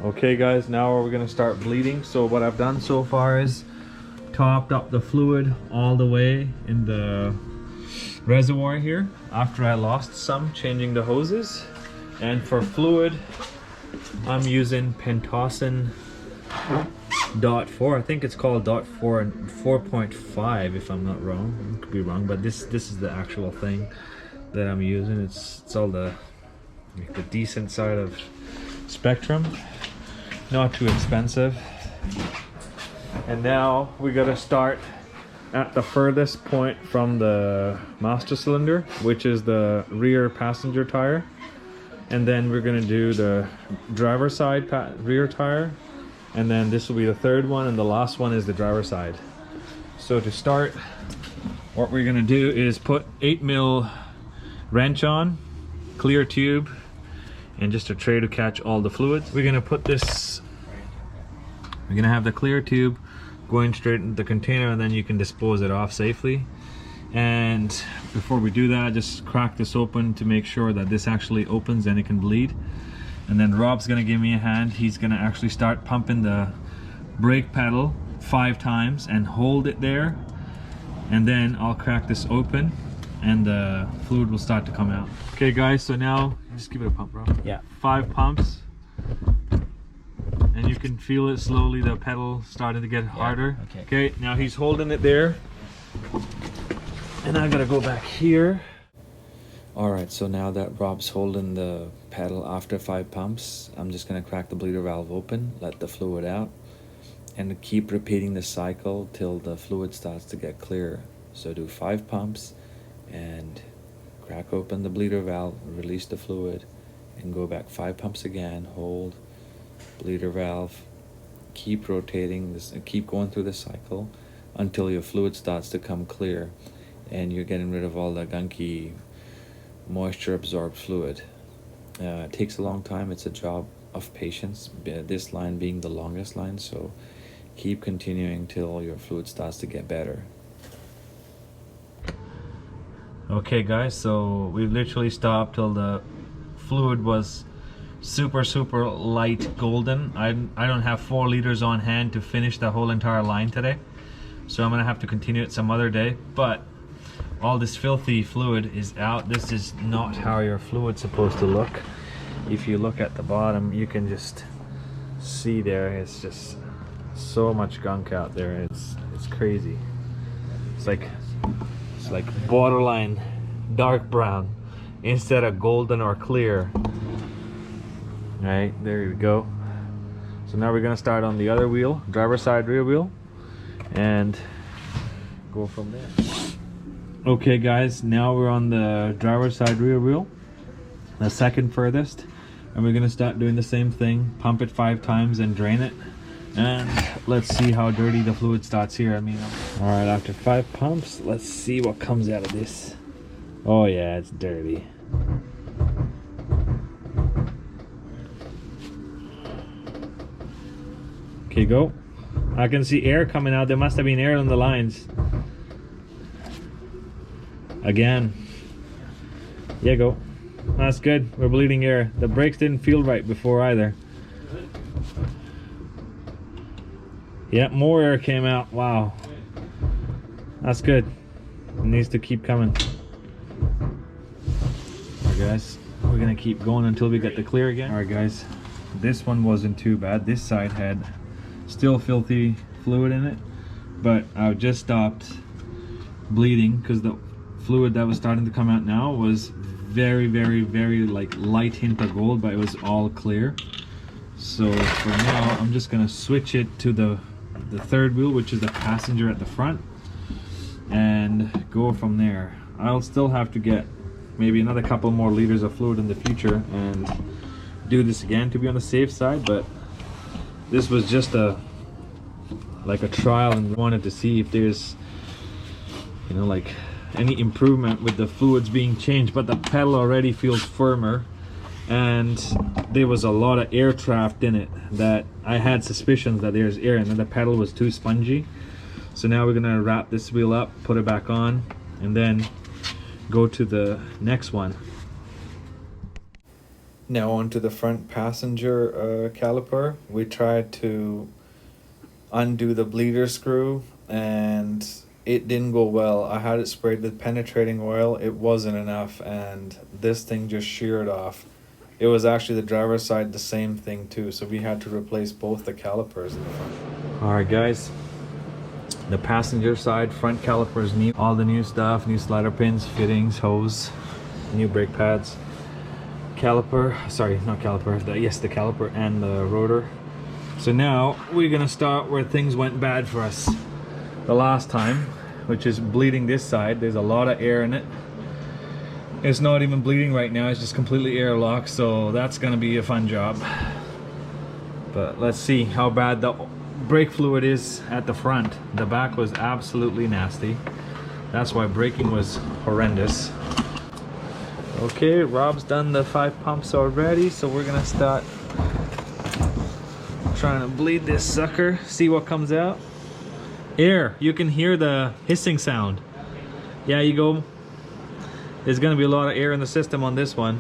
Okay guys, now we're gonna start bleeding. So what I've done so far is topped up the fluid all the way in the reservoir here after I lost some changing the hoses. And for fluid, I'm using Pentossan .4. I think it's called .4 and 4.5 if I'm not wrong. I could be wrong, but this is the actual thing that I'm using. It's all the decent side of spectrum, not too expensive. And now we gotta start at the furthest point from the master cylinder, which is the rear passenger tire, and then we're gonna do the driver side rear tire, and then this will be the third one, and the last one is the driver side. So to start, what we're gonna do is put 8mm wrench on, clear tube, and just a tray to catch all the fluids. We're gonna put this, we're gonna have the clear tube going straight into the container, and then you can dispose it off safely. And before we do that, just crack this open to make sure that this actually opens and it can bleed. And then Rob's gonna give me a hand. He's gonna actually start pumping the brake pedal 5 times and hold it there, and then I'll crack this open and the fluid will start to come out. Okay guys, so now just give it a pump, bro. Yeah. 5 pumps, and you can feel it slowly, the pedal starting to get harder. Okay, now he's holding it there, and I gotta go back here. Alright, so now that Rob's holding the pedal after 5 pumps, I'm just gonna crack the bleeder valve open, let the fluid out, and keep repeating the cycle till the fluid starts to get clear. So do 5 pumps and crack open the bleeder valve, release the fluid, and go back 5 pumps again, hold, bleeder valve, keep rotating this and keep going through the cycle until your fluid starts to come clear and you're getting rid of all the gunky moisture absorbed fluid. It takes a long time. It's a job of patience, this line being the longest line, so keep continuing till your fluid starts to get better. Okay guys, so we've literally stopped till the fluid was super light golden. I don't have 4 liters on hand to finish the whole entire line today, so I'm gonna have to continue it some other day. But all this filthy fluid is out. This is not how your fluid's supposed to look. If you look at the bottom, you can just see there, it's just so much gunk out there. It's crazy. It's like borderline dark brown instead of golden or clear. Right, there we go. So now we're gonna start on the other wheel, driver side rear wheel, and go from there. Okay guys, now we're on the driver side rear wheel, the second furthest, and we're gonna start doing the same thing, pump it 5 times and drain it. And let's see how dirty the fluid starts here. I mean, all right, after 5 pumps, let's see what comes out of this. Oh yeah, it's dirty. Okay, go. I can see air coming out. There must have been air on the lines. Again. Yeah, go. That's good. We're bleeding air. The brakes didn't feel right before either. Yeah, more air came out. Wow. That's good. It needs to keep coming. Alright guys, we're gonna keep going until we get the clear again. Alright guys, this one wasn't too bad. This side had still filthy fluid in it, but I just stopped bleeding because the fluid that was starting to come out now was very like light hint of gold, but it was all clear. So for now, I'm just gonna switch it to the third wheel, which is the passenger at the front, and go from there. I'll still have to get maybe another couple more liters of fluid in the future and do this again to be on the safe side, but this was just like a trial, and wanted to see if there's, you know, like any improvement with the fluids being changed. But the pedal already feels firmer, and there was a lot of air trapped in it that I had suspicions that there's air, and then the pedal was too spongy. So now we're gonna wrap this wheel up, put it back on, and then go to the next one. Now onto the front passenger caliper. We tried to undo the bleeder screw and it didn't go well. I had it sprayed with penetrating oil. It wasn't enough and this thing just sheared off. It was actually the driver's side, the same thing too. So we had to replace both the calipers in the front. Alright guys, the passenger side front calipers new. All the new stuff, new slider pins, fittings, hose, new brake pads. Caliper, sorry, not caliper, the caliper and the rotor. So now we're gonna start where things went bad for us the last time, which is bleeding this side. There's a lot of air in it. It's not even bleeding right now, it's just completely airlocked, so that's gonna be a fun job. But let's see how bad the brake fluid is at the front. The back was absolutely nasty. That's why braking was horrendous. Okay, Rob's done the 5 pumps already, so we're gonna start trying to bleed this sucker, see what comes out. Air, you can hear the hissing sound. Yeah, you go. There's gonna be a lot of air in the system on this one.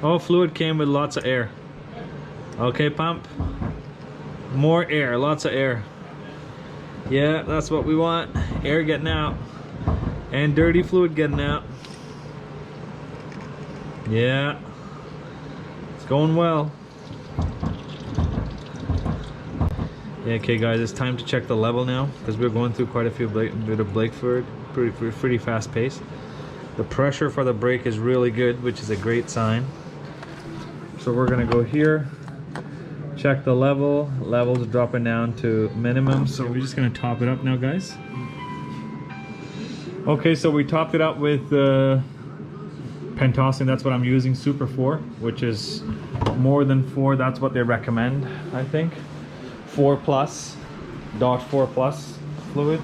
Oh, fluid came with lots of air. Okay, pump. More air, lots of air. Yeah, that's what we want. Air getting out. And dirty fluid getting out. Yeah. It's going well. Yeah, okay guys, it's time to check the level now because we're going through quite a few bit of brake fluid, pretty fast pace. The pressure for the brake is really good, which is a great sign. So we're gonna go here. Check the level. Level's dropping down to minimum, so we're just gonna top it up now, guys. Okay, so we topped it up with pentosine. That's what I'm using, Super 4, which is more than 4. That's what they recommend, I think. 4 plus, .4 plus fluid.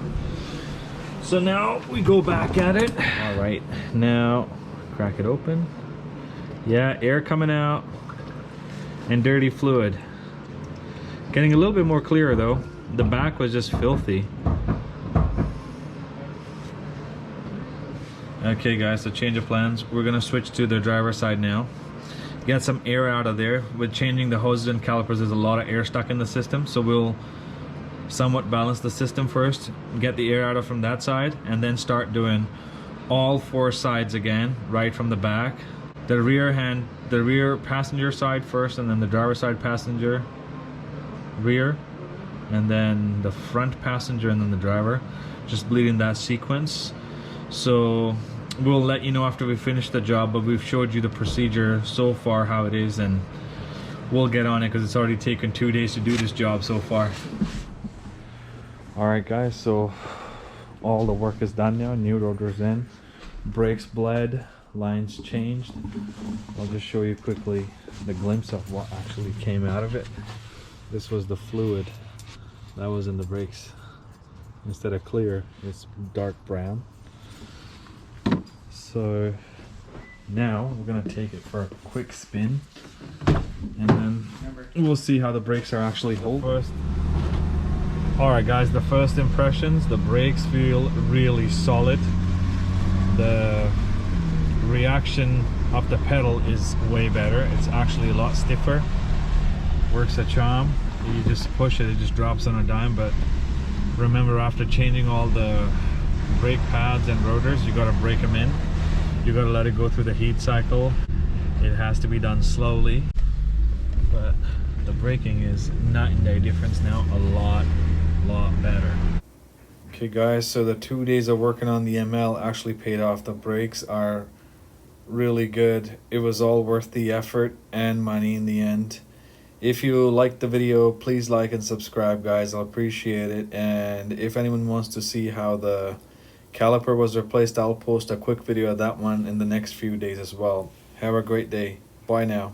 So now we go back at it. All right, now crack it open. Yeah, air coming out and dirty fluid. Getting a little bit more clearer though. The back was just filthy. Okay guys, so change of plans. We're gonna switch to the driver's side now. Get some air out of there. With changing the hoses and calipers, there's a lot of air stuck in the system, so we'll somewhat balance the system first, get the air out of from that side, and then start doing all 4 sides again, right from the back. The rear passenger side first, and then the driver's side passenger rear, and then the front passenger, and then the driver, just bleeding that sequence. So we'll let you know after we finish the job, but we've showed you the procedure so far, how it is, and we'll get on it because it's already taken 2 days to do this job so far. All right guys, so all the work is done now. New rotor's in, brakes bled, lines changed. I'll just show you quickly the glimpse of what actually came out of it. This was the fluid that was in the brakes. Instead of clear, it's dark brown. So now we're gonna take it for a quick spin, and then we'll see how the brakes are actually holding. All right guys, the first impressions, the brakes feel really solid. The reaction of the pedal is way better. It's actually a lot stiffer. Works a charm. You just push it, it just drops on a dime. But remember, after changing all the brake pads and rotors, you got to break them in. You got to let it go through the heat cycle. It has to be done slowly, but the braking is night and day difference now. A lot better. Okay guys, so the 2 days of working on the ML actually paid off. The brakes are really good. It was all worth the effort and money in the end. If you liked the video, please like and subscribe guys, I'll appreciate it. And if anyone wants to see how the caliper was replaced, I'll post a quick video of that one in the next few days as well. Have a great day. Bye now.